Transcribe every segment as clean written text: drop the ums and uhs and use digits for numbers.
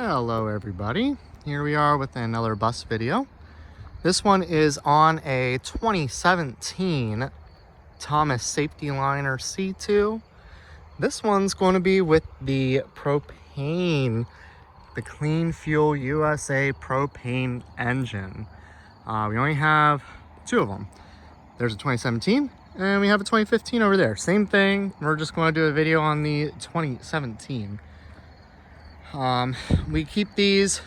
Hello everybody, here we are with another bus video. This one is on a 2017 Thomas Saf-T-Liner C2. This one's going to be with the Propane, the Clean Fuel USA propane engine. We only have two of them. There's a 2017 and we have a 2015 over there. Same thing, we're just going to do a video on the 2017. We keep these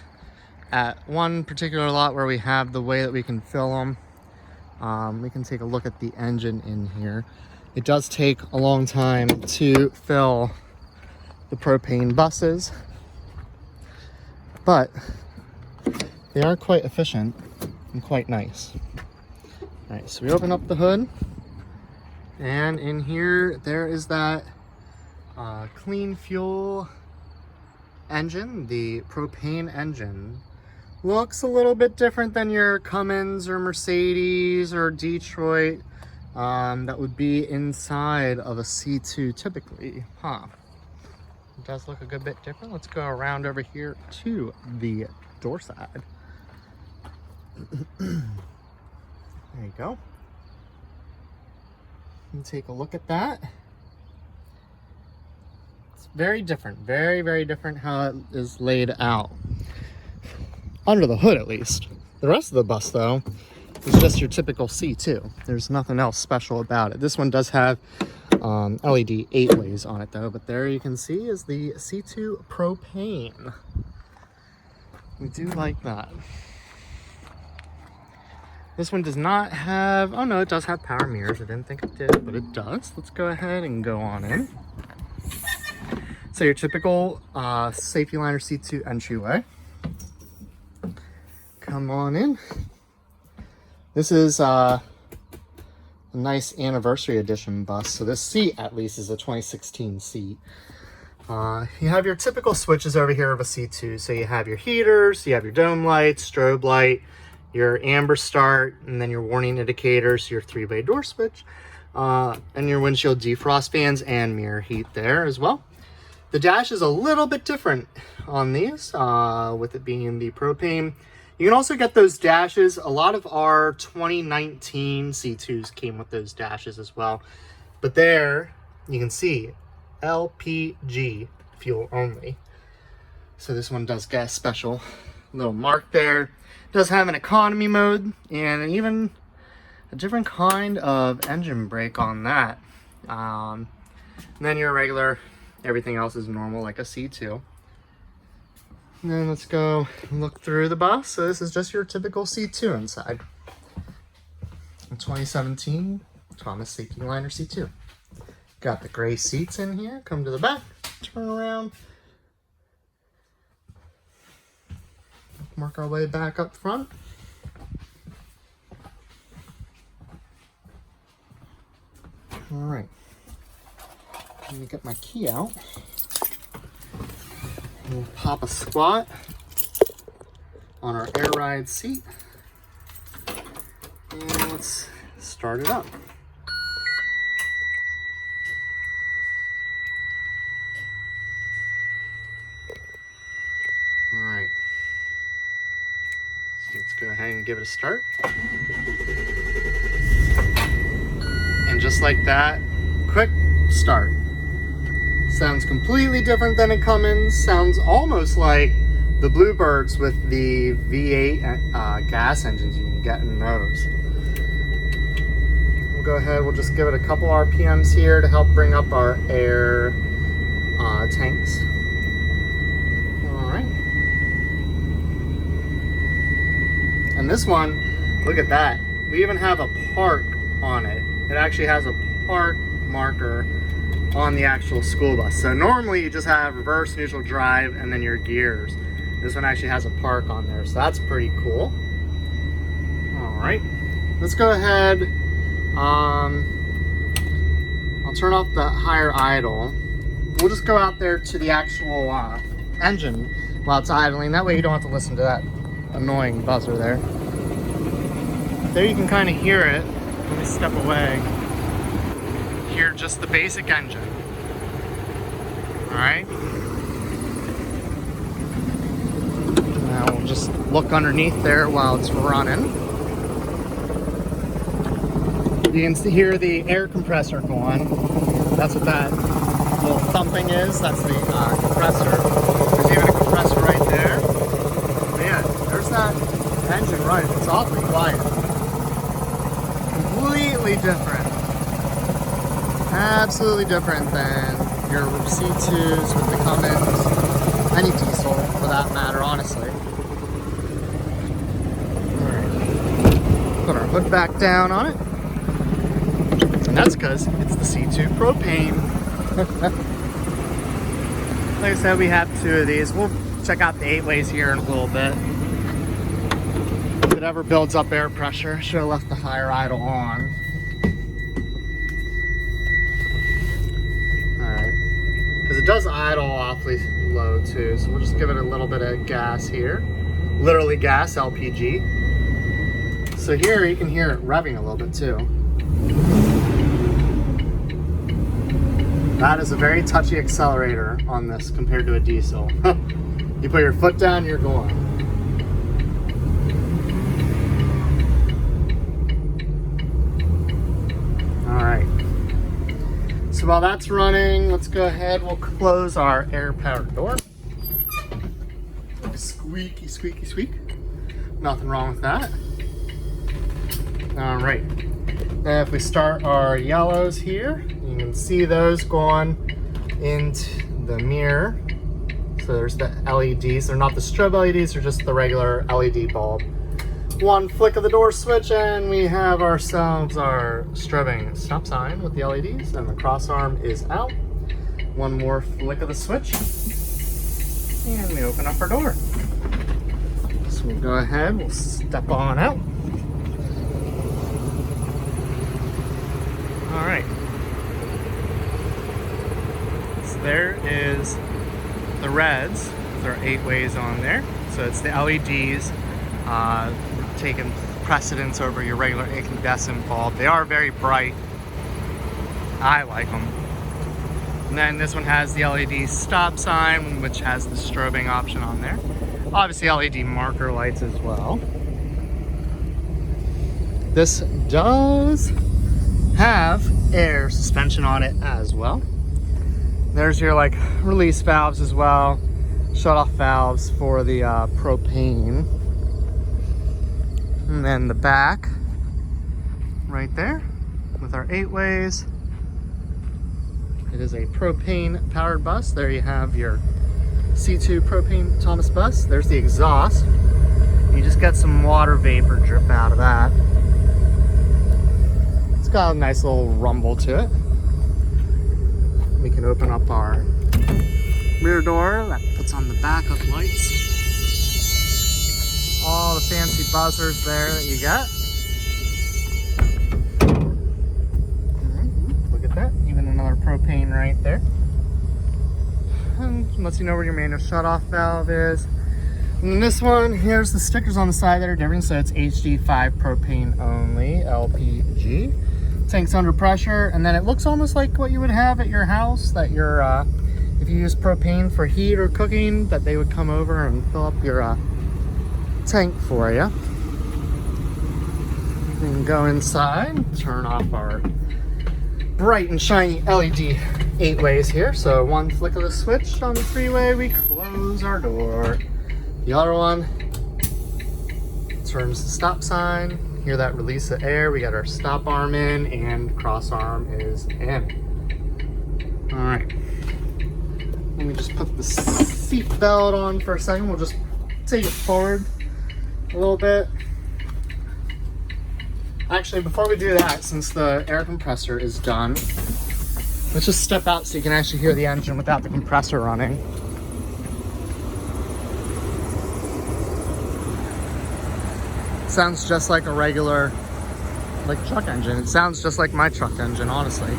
at one particular lot where we have the way that we can fill them. We can take a look at the engine in here. It does take a long time to fill the propane buses, but they are quite efficient and quite nice. All right, so we open up the hood, and in here there is that clean fuel engine. The propane engine looks a little bit different than your Cummins or Mercedes or Detroit that would be inside of a C2 typically, It does look a good bit different. Let's go around over here to the door side. There you go. And take a look at that. Very different, very different how it is laid out. Under the hood, at least. The rest of the bus, though, is just your typical C2. There's nothing else special about it. This one does have LED 8-ways on it, though, but there you can see is the C2 Propane. We do like that. This one does not have, oh no, it does have power mirrors. I didn't think it did, but it does. Let's go ahead and go on in. So your typical Saf-T-Liner C2 entryway. Come on in. This is a nice anniversary edition bus. So this seat at least is a 2016 seat. You have your typical switches over here of a C2. So you have your heaters, you have your dome light, strobe light, your amber start, and then your warning indicators, your 3-way door switch, and your windshield defrost fans and mirror heat there as well. The dash is a little bit different on these, with it being the propane. You can also get those dashes. A lot of our 2019 C2s came with those dashes as well. But there, you can see LPG fuel only. So this one does get a special little mark there. It does have an economy mode and even a different kind of engine brake on that. And then your regular, everything else is normal like a C2. And then let's go look through the bus. So this is just your typical C2 inside. In 2017 Thomas Saf-T-Liner C2. Got the gray seats in here. Come to the back, turn around. Work our way back up front. All right. Let me get my key out. We'll pop a squat on our air ride seat. And let's start it up. All right. So let's go ahead and give it a start. And just like that, quick start. Sounds completely different than a Cummins. Sounds almost like the Bluebirds with the V8 gas engines you can get in those. We'll go ahead, we'll just give it a couple RPMs here to help bring up our air tanks. Alright. And this one, look at that. We even have a park on it. It actually has a park marker on the actual school bus. So normally you just have reverse, neutral, drive, and then your gears. This one actually has a park on there, so that's pretty cool. All right, let's go ahead. I'll turn off the higher idle. We'll just go out there to the actual engine while it's idling. That way you don't have to listen to that annoying buzzer there. There you can kind of hear it. Let me step away. Hear just the basic engine. All right. Just look underneath there while it's running. You can hear the air compressor going. That's what that little thumping is. That's the compressor. There's even a compressor right there. But yeah, there's that engine running. It's awfully quiet. Completely different. Absolutely different than your C2s with the Cummins, any diesel for that matter, honestly. Alright. Put our hood back down on it. And that's because it's the C2 propane. Like I said, we have 2 of these. We'll check out the 8-ways here in a little bit. If it ever builds up air pressure, I should have left the higher idle on. Alright. Because it does idle awfully low too, so we'll just give it a little bit of gas here. Literally gas, LPG. So here you can hear it revving a little bit too. That is a very touchy accelerator on this compared to a diesel. You put your foot down, you're going. Alright. So while that's running, let's go ahead, we'll close our air-powered door. Squeaky, squeaky, squeak. Nothing wrong with that. Alright. Now if we start our yellows here, you can see those going into the mirror. So there's the LEDs. They're not the strobe LEDs, they're just the regular LED bulb. One flick of the door switch and we have ourselves our strobing stop sign with the LEDs, and the cross arm is out. One more flick of the switch and we open up our door. So we'll go ahead, we'll step on out. All right. So there is the reds. There are 8-ways on there. So it's the LEDs taking precedence over your regular incandescent bulb. They are very bright. I like them. And then this one has the LED stop sign, which has the strobing option on there. Obviously LED marker lights as well. This does have air suspension on it as well. There's your like release valves as well, shut off valves for the propane. And then the back right there with our 8-ways. It is a propane powered bus. There you have your C2 propane Thomas bus. There's the exhaust. You just get some water vapor drip out of that. It's got a nice little rumble to it. We can open up our rear door. That puts on the backup lights. All the fancy buzzers there that you got. Look at that. Even another propane right there. And lets you know where your manual shutoff valve is. And then this one, here's the stickers on the side that are different. So it's HD5 propane only, LPG. Tank's under pressure, and then it looks almost like what you would have at your house, that your if you use propane for heat or cooking, that they would come over and fill up your tank for you. We can go inside, turn off our bright and shiny LED 8-ways here. So one flick of the switch on the 3-way, we close our door. The other one turns the stop sign. Hear that release of air. We got our stop arm in and cross arm is in. All right. Let me just put the seat belt on for a second. We'll just take it forward a little bit. Actually, before we do that, since the air compressor is done, let's just step out so you can actually hear the engine without the compressor running. Sounds just like a regular truck engine. It sounds just like my truck engine, honestly,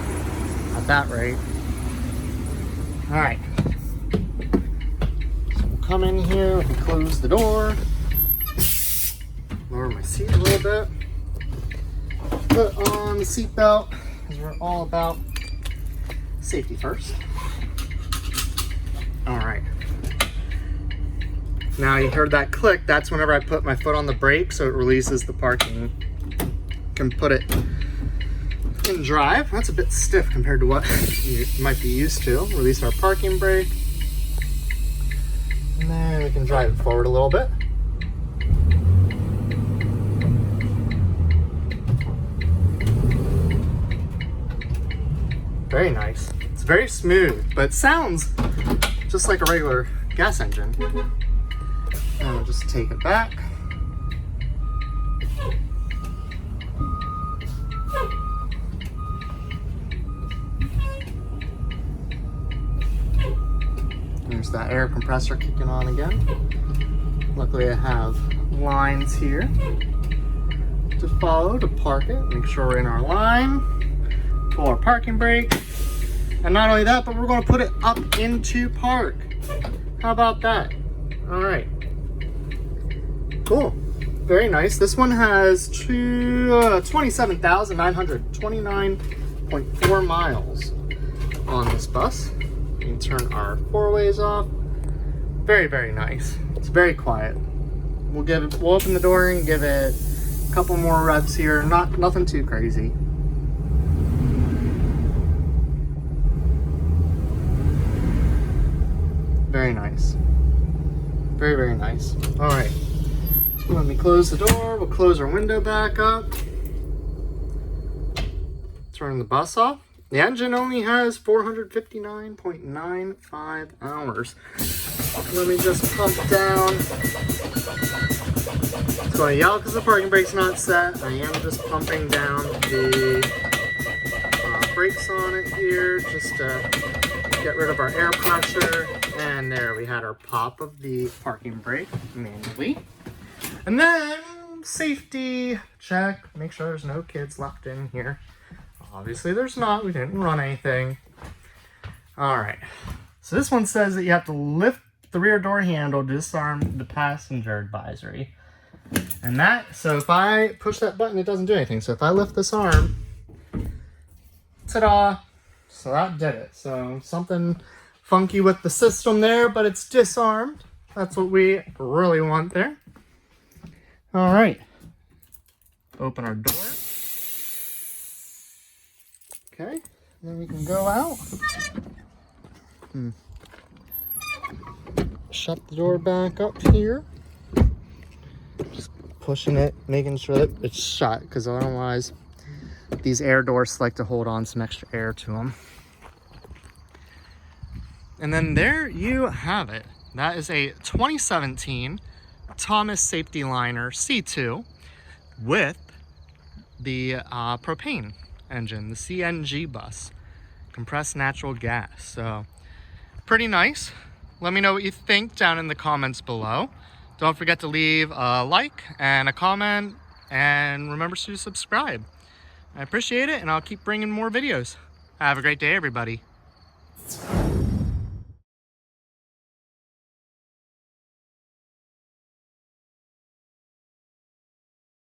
at that rate. All right. So we'll come in here, we can close the door, lower my seat a little bit, put on the seat belt, because we're all about safety first. All right. Now you heard that click, that's whenever I put my foot on the brake, so it releases the parking. Can put it in drive. That's a bit stiff compared to what you might be used to. Release our parking brake. And then we can drive it forward a little bit. Very nice. It's very smooth, but it sounds just like a regular gas engine. And I'll just take it back. There's that air compressor kicking on again. Luckily I have lines here to follow to park it. Make sure we're in our line. Pull our parking brake. And not only that, but we're going to put it up into park. How about that? All right. Cool. Very nice. This one has 27,929.4 miles on this bus. We can turn our four-ways off. Very, very nice. It's very quiet. We'll open the door and give it a couple more revs here. Nothing too crazy. Very nice. Very, very nice. All right. Let me close the door. We'll close our window back up. Turn the bus off. The engine only has 459.95 hours. Let me just pump down. It's going to yell because the parking brake's not set. I am just pumping down the brakes on it here just to get rid of our air pressure. And there we had our pop of the parking brake manually. And then safety check. Make sure there's no kids left in here. Obviously there's not. We didn't run anything. All right. So this one says that you have to lift the rear door handle to disarm the passenger advisory. And so if I push that button, it doesn't do anything. So if I lift this arm, ta-da. So that did it. So something funky with the system there, but it's disarmed. That's what we really want there. All right. Open our door. Okay, then we can go out. Shut the door back up here. Just pushing it, making sure that it's shut, because otherwise these air doors like to hold on some extra air to them. And then there you have it. That is a 2017 Thomas Saf-T-Liner C2 with the propane engine, the CNG bus, compressed natural gas. So pretty nice. Let me know what you think down in the comments below. Don't forget to leave a like and a comment, and remember to subscribe. I appreciate it, and I'll keep bringing more videos. Have a great day, everybody.